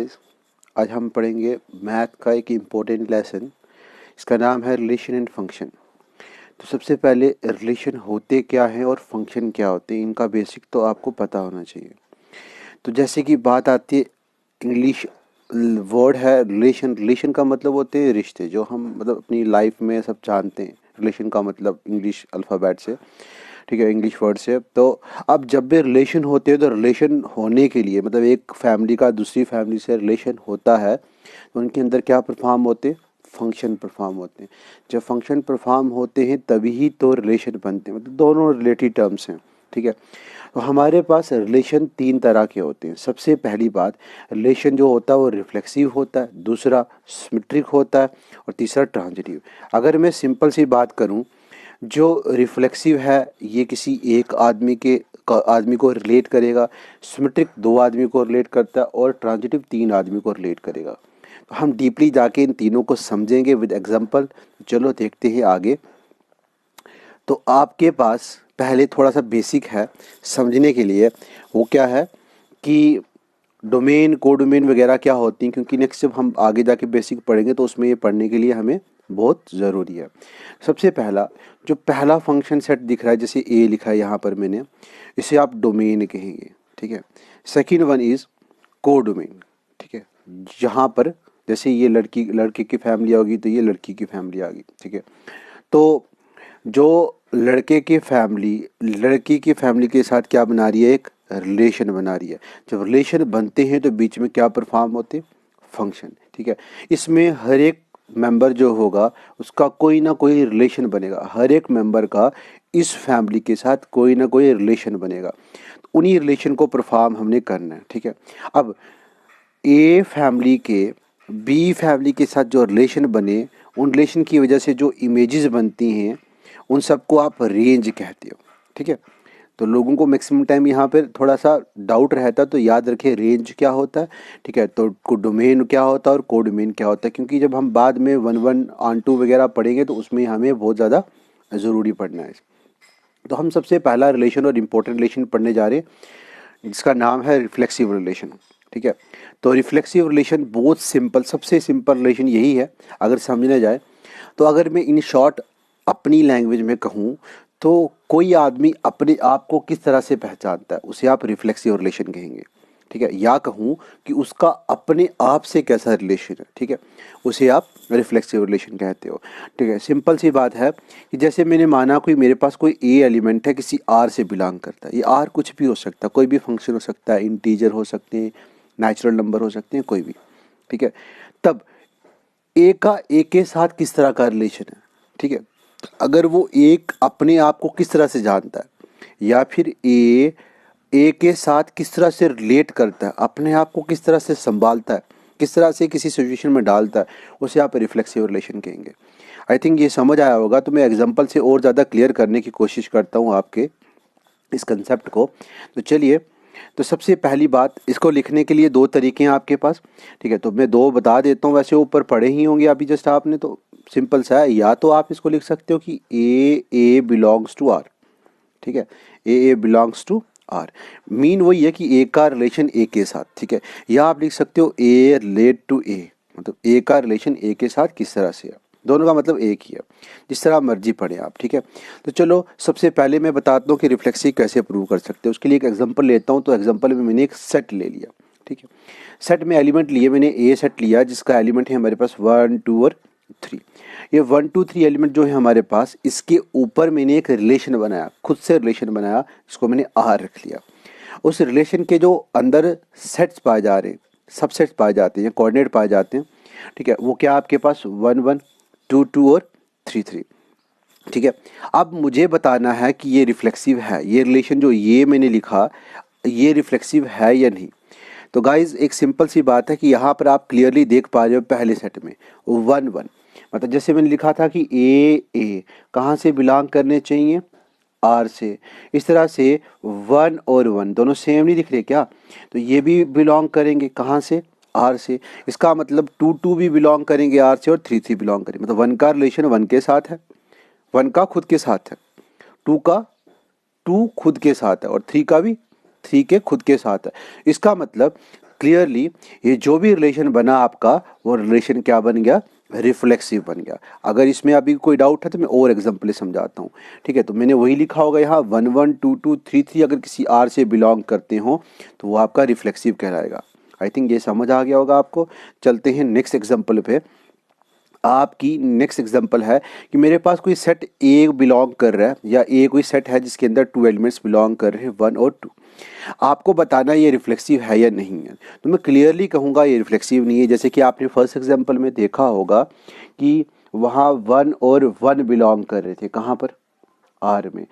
Guys, आज हम पढ़ेंगे मैथ का एक इम्पोर्टेंट लेसन। इसका नाम है रिलेशन एंड फंक्शन। तो सबसे पहले रिलेशन होते क्या हैं और फंक्शन क्या होते हैं, इनका बेसिक तो आपको पता होना चाहिए। तो जैसे कि बात आती है, इंग्लिश वर्ड है रिलेशन। रिलेशन का मतलब होते हैं रिश्ते, जो हम मतलब अपनी लाइफ में सब जानते हैं। रिलेशन का मतलब इंग्लिश अल्फ़ाबेट से, ठीक है, इंग्लिश वर्ड से। तो अब जब भी रिलेशन होते हैं तो रिलेशन होने के लिए मतलब एक फैमिली का दूसरी फैमिली से रिलेशन होता है तो उनके अंदर क्या परफॉर्म होते हैं, फंक्शन परफॉर्म होते हैं। जब फंक्शन परफॉर्म होते हैं तभी ही तो रिलेशन बनते हैं, मतलब दोनों रिलेटिव टर्म्स हैं, ठीक है। तो हमारे पास रिलेशन तीन तरह के होते हैं। सबसे पहली बात, रिलेशन जो होता है वो रिफ्लेक्सिव होता है, दूसरा सिमेट्रिक होता है और तीसरा ट्रांजिटिव। अगर मैं सिंपल सी बात करूं, जो रिफ्लेक्सिव है ये किसी एक आदमी को रिलेट करेगा, सिमेट्रिक दो आदमी को रिलेट करता है और ट्रांजिटिव तीन आदमी को रिलेट करेगा। तो हम डीपली जाके इन तीनों को समझेंगे विद एग्जांपल। चलो देखते हैं आगे। तो आपके पास पहले थोड़ा सा बेसिक है समझने के लिए, वो क्या है कि डोमेन कोडोमेन वगैरह क्या होती हैं, क्योंकि नेक्स्ट जब हम आगे जाके बेसिक पढ़ेंगे तो उसमें ये पढ़ने के लिए हमें बहुत ज़रूरी है। सबसे पहला, जो पहला फंक्शन सेट दिख रहा है, जैसे ए लिखा है यहाँ पर मैंने, इसे आप डोमेन कहेंगे, ठीक है। सेकेंड वन इज़ कोडोमेन, ठीक है। जहाँ पर जैसे ये लड़के की फैमिली होगी तो ये लड़की की फैमिली आ गई, ठीक है। तो जो लड़की की फैमिली के साथ क्या बना रही है, एक रिलेशन बना रही है। जब रिलेशन बनते हैं तो बीच में क्या परफॉर्म होते हैं, फंक्शन, ठीक है। इसमें हर एक मेंबर जो होगा उसका कोई ना कोई रिलेशन बनेगा, हर एक मेंबर का इस फैमिली के साथ कोई ना कोई रिलेशन बनेगा। तो उन्हीं रिलेशन को परफॉर्म हमने करना है, ठीक है। अब ए फैमिली के बी फैमिली के साथ जो रिलेशन बने, उन रिलेशन की वजह से जो इमेजेस बनती हैं उन सबको आप रेंज कहते हो, ठीक है। तो लोगों को मैक्सिमम टाइम यहाँ पर थोड़ा सा डाउट रहता है, तो याद रखें रेंज क्या होता है, ठीक है। तो डोमेन क्या होता है और कोडोमेन क्या होता है, क्योंकि जब हम बाद में 1 1 ऑन 2 वगैरह पढ़ेंगे तो उसमें हमें बहुत ज़्यादा ज़रूरी पढ़ना है। तो हम सबसे पहला रिलेशन और इम्पोर्टेंट रिलेशन पढ़ने जा रहे हैं जिसका नाम है रिफ्लेक्सिव रिलेशन, ठीक है। तो रिफ्लेक्सिव रिलेशन बहुत सिंपल, सबसे सिंपल रिलेशन यही है अगर समझना जाए। तो अगर मैं इन शॉर्ट अपनी लैंग्वेज में कहूँ तो कोई आदमी अपने आप को किस तरह से पहचानता है उसे आप रिफ्लेक्सिव रिलेशन कहेंगे, ठीक है। या कहूँ कि उसका अपने आप से कैसा रिलेशन है, ठीक है, उसे आप रिफ्लेक्सिव रिलेशन कहते हो, ठीक है। सिंपल सी बात है कि जैसे मैंने माना कोई मेरे पास कोई ए एलिमेंट है, किसी आर से बिलोंग करता है। ये आर कुछ भी हो सकता है, कोई भी फंक्शन हो सकता है, इंटीजर हो सकते हैं, नेचुरल नंबर हो सकते हैं, कोई भी, ठीक है। तब ए का ए के साथ किस तरह का रिलेशन है, ठीक है। अगर वो एक अपने आप को किस तरह से जानता है या फिर ए के साथ किस तरह से रिलेट करता है, अपने आप को किस तरह से संभालता है, किस तरह से किसी सिचुएशन में डालता है, उसे आप रिफ्लेक्सिव रिलेशन कहेंगे। आई थिंक ये समझ आया होगा। तो मैं एग्जांपल से और ज़्यादा क्लियर करने की कोशिश करता हूँ आपके इस कंसेप्ट को। तो चलिए, तो सबसे पहली बात, इसको लिखने के लिए दो तरीके हैं आपके पास, ठीक है। तो मैं दो बता देता हूँ, वैसे ऊपर पढ़े ही होंगे अभी जस्ट आपने, तो सिंपल सा है। या तो आप इसको लिख सकते हो कि ए बिलोंग्स टू आर, ठीक है, ए बिलोंग्स टू आर। मीन वही है कि ए का रिलेशन ए के साथ, ठीक है। या आप लिख सकते हो ए रिलेट टू ए, मतलब ए का रिलेशन ए के साथ किस तरह से है, दोनों का मतलब एक ही है। जिस तरह मर्जी पढ़े आप, ठीक है। तो चलो सबसे पहले मैं बताता हूँ कि रिफ्लेक्सिव कैसे प्रूव कर सकते हो। उसके लिए एक एग्जांपल लेता हूँ। तो एग्जांपल में मैंने एक सेट ले लिया, ठीक है। सेट में एलिमेंट लिए, मैंने ए सेट लिया जिसका एलिमेंट है हमारे पास 1 2 और 3। ये 1 2 3 एलिमेंट जो है हमारे पास, इसके ऊपर मैंने एक रिलेशन बनाया, खुद से रिलेशन बनाया, जिसको मैंने आर रख लिया। उस रिलेशन के जो अंदर सेट्स पाए जा रहे हैं, सबसेट्स पाए जाते हैं, कोऑर्डिनेट पाए जाते हैं, ठीक है, वो क्या आपके पास 1 1 2 2 और 3 3, ठीक है। अब मुझे बताना है कि ये रिफ्लेक्सिव है, ये रिलेशन जो ये मैंने लिखा ये रिफ्लेक्सिव है या नहीं। तो गाइज एक सिंपल सी बात है कि यहाँ पर आप क्लियरली देख पा रहे हो पहले सेट में 1 1, मतलब जैसे मैंने लिखा था कि ए कहाँ से बिलोंग करने चाहिए, आर से। इस तरह से 1 और 1 दोनों सेम नहीं दिख रहे क्या, तो ये भी बिलोंग करेंगे कहाँ से, आर से। इसका मतलब 2 2 भी बिलोंग करेंगे आर से और 3 3 बिलोंग करेंगे, मतलब 1 का रिलेशन 1 के साथ है, 1 का खुद के साथ है, 2 का 2 खुद के साथ है और 3 का भी 3 के खुद के साथ है। इसका मतलब क्लियरली ये जो भी रिलेशन बना आपका, वो रिलेशन क्या बन गया, रिफ्लेक्सिव बन गया। अगर इसमें अभी कोई डाउट है तो मैं और एग्जाम्पल समझाता हूँ। ठीक है, तो मैंने वही लिखा होगा यहाँ 1 1 2 2 3 3 अगर किसी आर से बिलोंग करते हो तो वो आपका रिफ्लेक्सिव कहलाएगा। आई थिंक ये समझ आ गया होगा आपको। चलते हैं नेक्स्ट एग्जाम्पल पे। आपकी नेक्स्ट एग्जांपल है कि मेरे पास कोई सेट ए बिलोंग कर रहा है, या ए कोई सेट है जिसके अंदर 2 एलिमेंट्स बिलोंग कर रहे हैं 1 और 2। आपको बताना ये रिफ्लेक्सिव है या नहीं है। तो मैं क्लियरली कहूँगा ये रिफ्लेक्सिव नहीं है। जैसे कि आपने फर्स्ट एग्जांपल में देखा होगा कि वहाँ 1 और 1 बिलोंग कर रहे थे, कहाँ पर, आर में।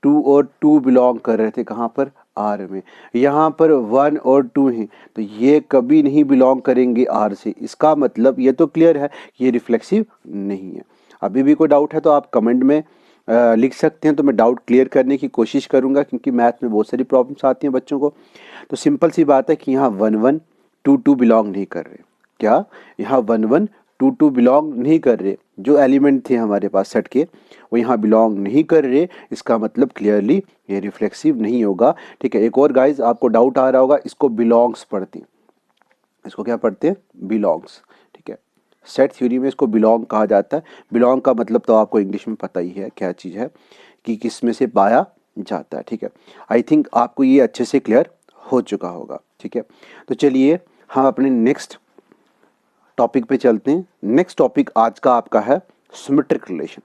2 और 2 बिलोंग कर रहे थे, कहाँ पर, आर में। यहाँ पर 1 और 2 हैं, तो ये कभी नहीं बिलोंग करेंगे आर से। इसका मतलब ये तो क्लियर है, ये रिफ्लेक्सिव नहीं है। अभी भी कोई डाउट है तो आप कमेंट में लिख सकते हैं, तो मैं डाउट क्लियर करने की कोशिश करूँगा, क्योंकि मैथ में बहुत सारी प्रॉब्लम्स आती हैं बच्चों को। तो सिंपल सी बात है कि यहाँ 1 1 2 2 बिलोंग नहीं कर रहे। क्या, यहाँ 1 1 2 2 बिलोंग नहीं कर रहे। जो एलिमेंट थे हमारे पास सेट के वो यहाँ बिलोंग नहीं कर रहे। इसका मतलब क्लियरली ये रिफ्लेक्सिव नहीं होगा। ठीक है, एक और गाइज आपको डाउट आ रहा होगा, इसको बिलोंग्स पढ़ते हैं। इसको क्या पढ़ते हैं, बिलोंग्स। ठीक है, सेट थ्योरी में इसको बिलोंग कहा जाता है। बिलोंग का मतलब तो आपको इंग्लिश में पता ही है क्या चीज़ है, कि किस में से पाया जाता है। ठीक है, आई थिंक आपको ये अच्छे से क्लियर हो चुका होगा। ठीक है, तो चलिए हम अपने नेक्स्ट टॉपिक पे चलते हैं। नेक्स्ट टॉपिक आज का आपका है सिमेट्रिक रिलेशन।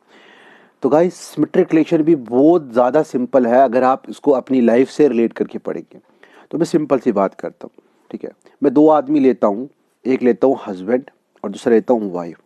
तो गाइस सिमेट्रिक रिलेशन भी बहुत ज़्यादा सिंपल है अगर आप इसको अपनी लाइफ से रिलेट करके पढ़ेंगे। तो मैं सिंपल सी बात करता हूँ। ठीक है, मैं 2 आदमी लेता हूँ, एक लेता हूँ हस्बैंड और दूसरा लेता हूँ वाइफ।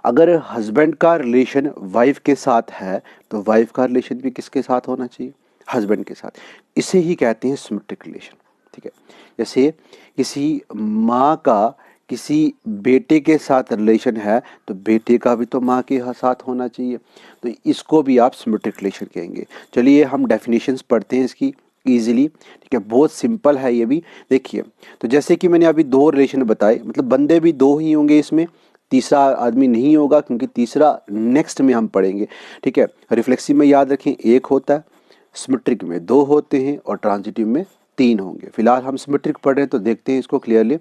अगर हस्बैंड का रिलेशन वाइफ के साथ है तो वाइफ का रिलेशन भी किसके साथ होना चाहिए, हस्बैंड के साथ। इसे ही कहते हैं सिमेट्रिक रिलेशन। ठीक है, जैसे किसी माँ का किसी बेटे के साथ रिलेशन है तो बेटे का भी तो माँ के साथ होना चाहिए, तो इसको भी आप सिमेट्रिक रिलेशन कहेंगे। चलिए हम डेफिनेशंस पढ़ते हैं इसकी ईजिली। ठीक है, बहुत सिंपल है ये भी। देखिए, तो जैसे कि मैंने अभी 2 रिलेशन बताए, मतलब बंदे भी 2 ही होंगे इसमें, तीसरा आदमी नहीं होगा, क्योंकि तीसरा नेक्स्ट में हम पढ़ेंगे। ठीक है, रिफ्लेक्सिव में याद रखें 1 होता है, सिमेट्रिक में 2 होते हैं और ट्रांजिटिव में 3 होंगे। फिलहाल हम सिमेट्रिक पढ़ रहे हैं तो देखते हैं इसको क्लियरली।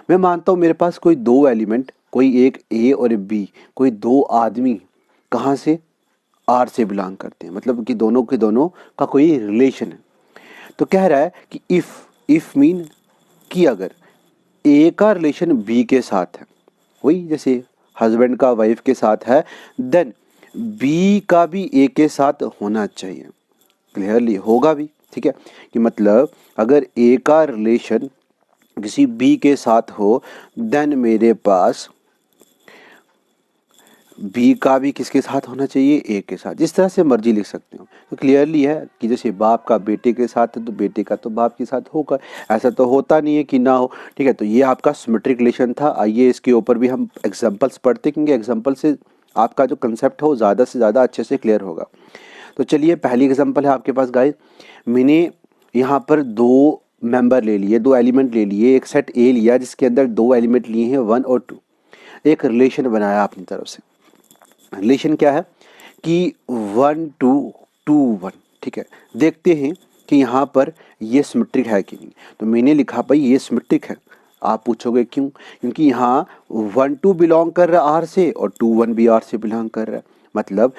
मैं मानता हूँ मेरे पास कोई 2 एलिमेंट, कोई एक ए और एक बी, कोई 2 आदमी कहाँ से, आर से बिलोंग करते हैं, मतलब कि दोनों के दोनों का कोई रिलेशन है। तो कह रहा है कि इफ मीन कि अगर ए का रिलेशन बी के साथ है, वही जैसे हस्बैंड का वाइफ के साथ है, देन बी का भी ए के साथ होना चाहिए। क्लियरली होगा भी। ठीक है, कि मतलब अगर ए का रिलेशन किसी बी के साथ हो, देन मेरे पास बी का भी किसके साथ होना चाहिए, ए के साथ। जिस तरह से मर्जी लिख सकते हो। तो क्लियरली है कि जैसे बाप का बेटे के साथ है तो बेटे का तो बाप के साथ होगा, ऐसा तो होता नहीं है कि ना हो। ठीक है, तो ये आपका सिमेट्रिक रिलेशन था। आइए इसके ऊपर भी हम एग्जांपल्स पढ़ते, क्योंकि एग्जांपल से आपका जो कंसेप्ट हो ज़्यादा से ज़्यादा अच्छे से क्लियर होगा। तो चलिए पहली एग्जांपल है आपके पास गाइस। मैंने यहाँ पर 2 मेंबर ले लिए, 2 एलिमेंट ले लिए, एक सेट ए लिया जिसके अंदर 2 एलिमेंट लिए हैं 1 और 2। एक रिलेशन बनाया अपनी तरफ से। रिलेशन क्या है कि 1 2 2 1। ठीक है, देखते हैं कि यहाँ पर ये सिमेट्रिक है कि नहीं। तो मैंने लिखा भाई ये सिमेट्रिक है। आप पूछोगे क्यों, क्योंकि यहाँ 1 2 बिलोंग कर रहा है आर से और 2 1 भी आर से बिलोंग कर रहा है। मतलब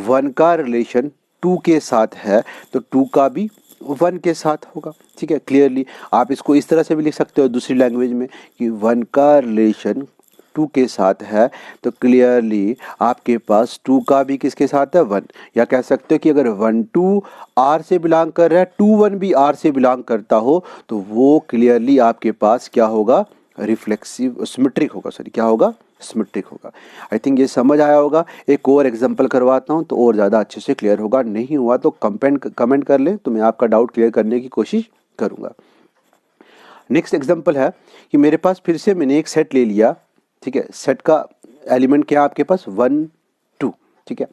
1 का रिलेशन 2 के साथ है तो 2 का भी 1 के साथ होगा। ठीक है, क्लियरली आप इसको इस तरह से भी लिख सकते हो दूसरी लैंग्वेज में कि 1 का रिलेशन 2 के साथ है तो क्लियरली आपके पास 2 का भी किसके साथ है, 1। या कह सकते हो कि अगर 1 2 आर से बिलोंग कर रहा है, 2 1 भी आर से बिलोंग करता हो, तो वो क्लियरली आपके पास क्या होगा, रिफ्लेक्सिव सिमेट्रिक होगा। सॉरी, क्या होगा, सिमेट्रिक होगा। आई थिंक ये समझ आया होगा। एक और एग्जांपल करवाता हूँ तो और ज़्यादा अच्छे से क्लियर होगा। नहीं हुआ तो कमेंट कर लें, तो मैं आपका डाउट क्लियर करने की कोशिश करूँगा। नेक्स्ट एग्जांपल है कि मेरे पास फिर से मैंने एक सेट ले लिया। ठीक है, सेट का एलिमेंट क्या है आपके पास, 1 2। ठीक है,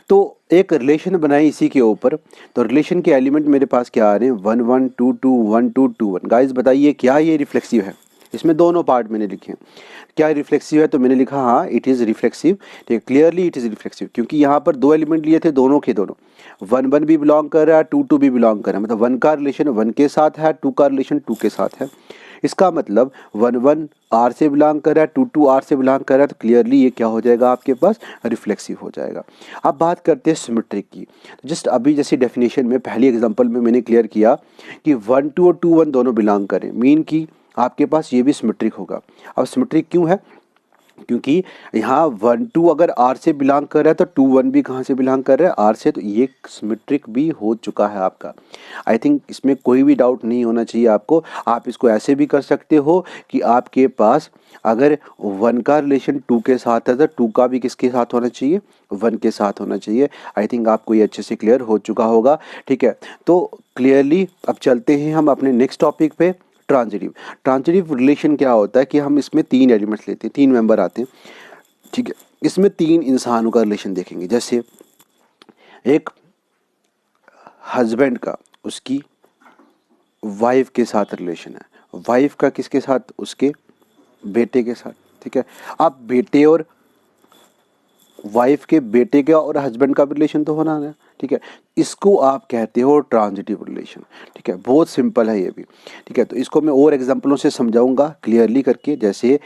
तो एक रिलेशन बनाई इसी के ऊपर। तो रिलेशन के एलिमेंट मेरे पास क्या आ रहे हैं, 1 1 2 2 1 2 2 1। गाइस बताइए क्या ये रिफ्लेक्सिव है। इसमें दोनों पार्ट मैंने लिखे हैं। क्या रिफ्लेक्सिव है, तो मैंने लिखा हाँ इट इज़ रिफ्लेक्सिव। ठीक है, क्लियरली इट इज़ रिफ्लेक्सिव, क्योंकि यहाँ पर 2 एलिमेंट लिए थे, दोनों के दोनों 1 1 भी बिलोंग कर रहा है, 2 2 भी बिलोंग कर रहा है। मतलब 1 का रिलेशन 1 के साथ है, 2 का रिलेशन 2 के साथ है। इसका मतलब 1 आर से बिलोंग कर रहा है, 2 आर से बिलोंग कर रहा है, तो क्लियरली ये क्या हो जाएगा आपके पास, रिफ्लेक्सिव हो जाएगा। अब बात करते हैं सिमेट्रिक की। जस्ट अभी जैसी डेफिनेशन में पहली एग्जांपल में मैंने क्लियर किया कि 1 2 और 2 1 दोनों बिलोंग करें, मीन कि आपके पास ये भी सिमेट्रिक होगा। अब सिमेट्रिक क्यों है, क्योंकि यहाँ 1 2 अगर आर से बिलोंग कर रहा है तो 2 1 भी कहाँ से बिलोंग कर रहा है, आर से, तो ये सिमेट्रिक भी हो चुका है आपका। आई थिंक इसमें कोई भी डाउट नहीं होना चाहिए आपको। आप इसको ऐसे भी कर सकते हो कि आपके पास अगर 1 का रिलेशन 2 के साथ है तो 2 का भी किसके साथ होना चाहिए, 1 के साथ होना चाहिए। आई थिंक आपको ये अच्छे से क्लियर हो चुका होगा, ठीक है। तो क्लियरली अब चलते हैं हम अपने नेक्स्ट टॉपिक पे, ट्रांजिटिव। ट्रांजिटिव रिलेशन क्या होता है कि हम इसमें 3 एलिमेंट्स लेते हैं, 3 मेंबर आते हैं, ठीक है। इसमें 3 इंसानों का रिलेशन देखेंगे। जैसे एक हस्बैंड का उसकी वाइफ के साथ रिलेशन है, वाइफ का किसके साथ, उसके बेटे के साथ, ठीक है। अब बेटे और वाइफ के बेटे का और हस्बैंड का भी रिलेशन तो होना है, ठीक है। इसको आप कहते हो ट्रांजिटिव रिलेशन, ठीक है। बहुत सिंपल है ये भी, ठीक है। तो इसको मैं और एग्जांपलों से समझाऊंगा क्लियरली करके। जैसे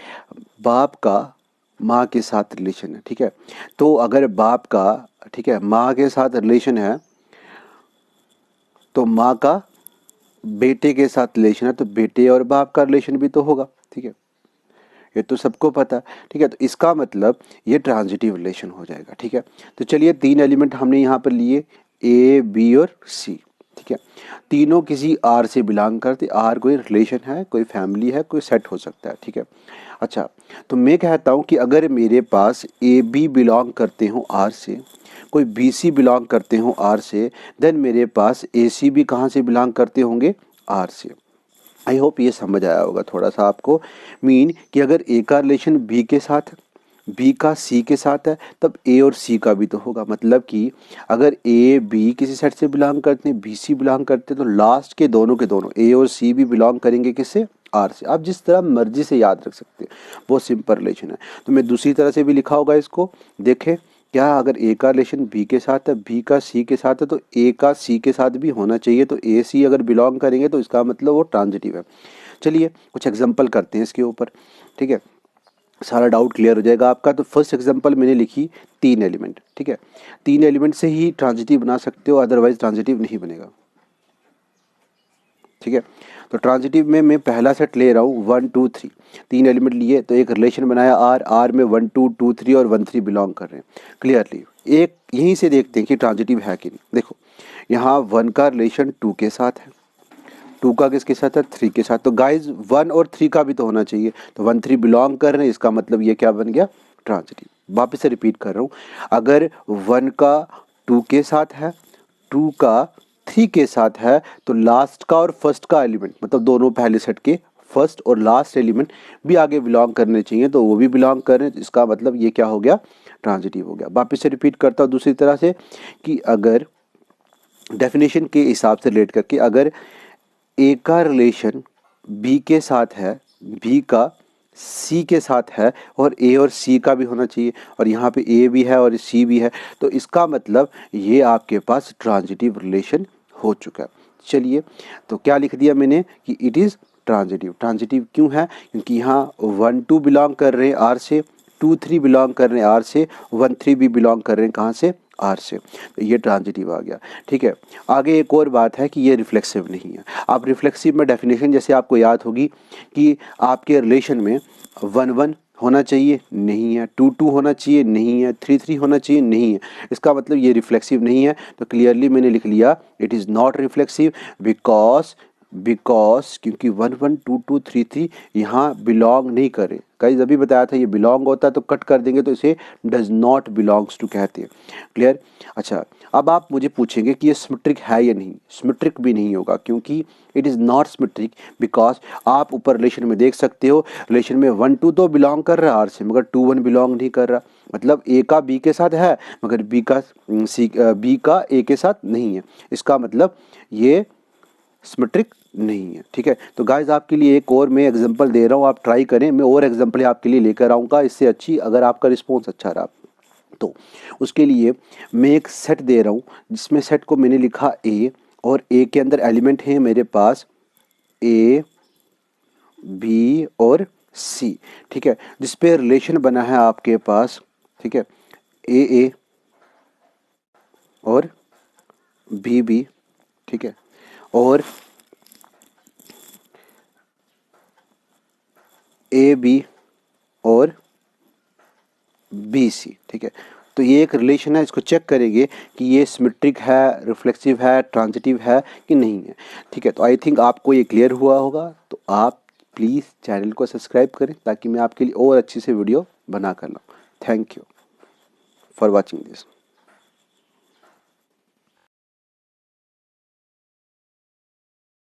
बाप का माँ के साथ रिलेशन है, ठीक है। तो अगर बाप का, ठीक है, माँ के साथ रिलेशन है, तो माँ का बेटे के साथ रिलेशन है, तो बेटे और बाप का रिलेशन भी तो होगा, ठीक है। ये तो सबको पता है, ठीक है। तो इसका मतलब ये ट्रांजिटिव रिलेशन हो जाएगा, ठीक है। तो चलिए 3 एलिमेंट हमने यहाँ पर लिए, ए बी और सी, ठीक है। तीनों किसी आर से बिलोंग करते, आर कोई रिलेशन है, कोई फैमिली है, कोई सेट हो सकता है, ठीक है। अच्छा, तो मैं कहता हूँ कि अगर मेरे पास ए बी बिलोंग करते हो आर से, कोई बी सी बिलोंग करते हो आर से, देन मेरे पास ए सी भी कहाँ से बिलोंग करते होंगे, आर से। आई होप ये समझ आया होगा थोड़ा सा आपको। मीन कि अगर ए का रिलेशन बी के साथ है, बी का सी के साथ है, तब ए और सी का भी तो होगा। मतलब कि अगर ए बी किसी सेट से बिलोंग करते हैं, बी सी बिलोंग करते हैं, तो लास्ट के दोनों ए और सी भी बिलोंग करेंगे किससे, आर से। आप जिस तरह मर्जी से याद रख सकते हैं, बहुत सिंपल रिलेशन है। तो मैं दूसरी तरह से भी लिखा होगा इसको, देखें क्या, अगर ए का रिलेशन बी के साथ है, बी का सी के साथ है, तो ए का सी के साथ भी होना चाहिए। तो ए सी अगर बिलोंग करेंगे तो इसका मतलब वो ट्रांजिटिव है। चलिए कुछ एग्जांपल करते हैं इसके ऊपर, ठीक है, सारा डाउट क्लियर हो जाएगा आपका। तो फर्स्ट एग्जांपल मैंने लिखी 3 एलिमेंट, ठीक है। 3 एलिमेंट से ही ट्रांजिटिव बना सकते हो, अदरवाइज ट्रांजिटिव नहीं बनेगा, ठीक है। तो ट्रांजिटिव में मैं पहला सेट ले रहा हूँ 1 2 3, 3 एलिमेंट लिए, तो एक रिलेशन बनाया आर, आर में 1 2 2 3 और 1 3 बिलोंग कर रहे हैं क्लियरली। एक यहीं से देखते हैं कि ट्रांजिटिव है कि नहीं। देखो यहाँ 1 का रिलेशन 2 के साथ है, 2 का किसके साथ है, 3 के साथ। तो गाइज 1 और 3 का भी तो होना चाहिए, तो 1 3 बिलोंग कर रहे हैं, इसका मतलब ये क्या बन गया, ट्रांजिटिव। वापस से रिपीट कर रहा हूँ, अगर 1 का 2 के साथ है, 2 का 3 के साथ है, तो लास्ट का और फर्स्ट का एलिमेंट, मतलब दोनों पहले सेट के फर्स्ट और लास्ट एलिमेंट भी आगे बिलोंग करने चाहिए, तो वो भी बिलोंग कर रहे हैं, इसका मतलब ये क्या हो गया, ट्रांजिटिव हो गया। वापस से रिपीट करता हूँ दूसरी तरह से कि अगर डेफिनेशन के हिसाब से रिलेट करके, अगर ए का रिलेशन बी के साथ है, बी का सी के साथ है, और ए और सी का भी होना चाहिए, और यहाँ पे ए भी है और सी भी है, तो इसका मतलब ये आपके पास ट्रांजिटिव रिलेशन हो चुका है। चलिए, तो क्या लिख दिया मैंने कि इट इज़ ट्रांजिटिव। ट्रांजिटिव क्यों है, क्योंकि यहाँ 1 2 बिलोंग कर रहे हैं आर से, 2 3 बिलोंग कर रहे हैं आर से, 1 3 भी बिलोंग कर रहे हैं कहाँ से, आर से, तो ये ट्रांजिटिव आ गया, ठीक है। आगे एक और बात है कि ये रिफ्लेक्सिव नहीं है। आप रिफ्लेक्सिव में डेफिनेशन जैसे आपको याद होगी कि आपके रिलेशन में 1 1 होना चाहिए, नहीं है, 2 2 होना चाहिए, नहीं है, 3 3 होना चाहिए, नहीं है, इसका मतलब ये रिफ्लेक्सिव नहीं है। तो क्लियरली मैंने लिख लिया it is not reflexive, because क्योंकि 1 1 2 2 3 3 यहाँ बिलोंग नहीं करे। गाइस अभी बताया था ये बिलोंग होता है तो कट कर देंगे, तो इसे डज नॉट बिलोंग्स टू कहते हैं, क्लियर। अच्छा, अब आप मुझे पूछेंगे कि ये सिमेट्रिक है या नहीं। सिमेट्रिक भी नहीं होगा, क्योंकि it is not symmetric, because आप ऊपर रिलेशन में देख सकते हो, रिलेशन में 1 2 तो बिलोंग कर रहा है आर से, मगर 2 1 बिलोंग नहीं कर रहा। मतलब ए का बी के साथ है, मगर बी का ए के साथ नहीं है, इसका मतलब ये सिमेट्रिक नहीं है, ठीक है। तो गाइज आपके लिए एक और मैं एग्जांपल दे रहा हूँ, आप ट्राई करें, मैं और एग्जांपल आपके लिए लेकर आऊँगा इससे अच्छी, अगर आपका रिस्पॉन्स अच्छा रहा तो। उसके लिए मैं एक सेट दे रहा हूँ, जिसमें सेट को मैंने लिखा ए, और ए के अंदर एलिमेंट हैं मेरे पास ए बी और सी, ठीक है, जिस पे रिलेशन बना है आपके पास, ठीक है, ए और बी, ठीक है, और ए बी और बी सी, ठीक है। तो ये एक रिलेशन है, इसको चेक करेंगे कि ये सिमेट्रिक है, रिफ्लेक्सिव है, ट्रांजिटिव है कि नहीं है, ठीक है। तो आई थिंक आपको ये क्लियर हुआ होगा। तो आप प्लीज़ चैनल को सब्सक्राइब करें ताकि मैं आपके लिए और अच्छी से वीडियो बना कर लाऊँ। Thank you for watching this.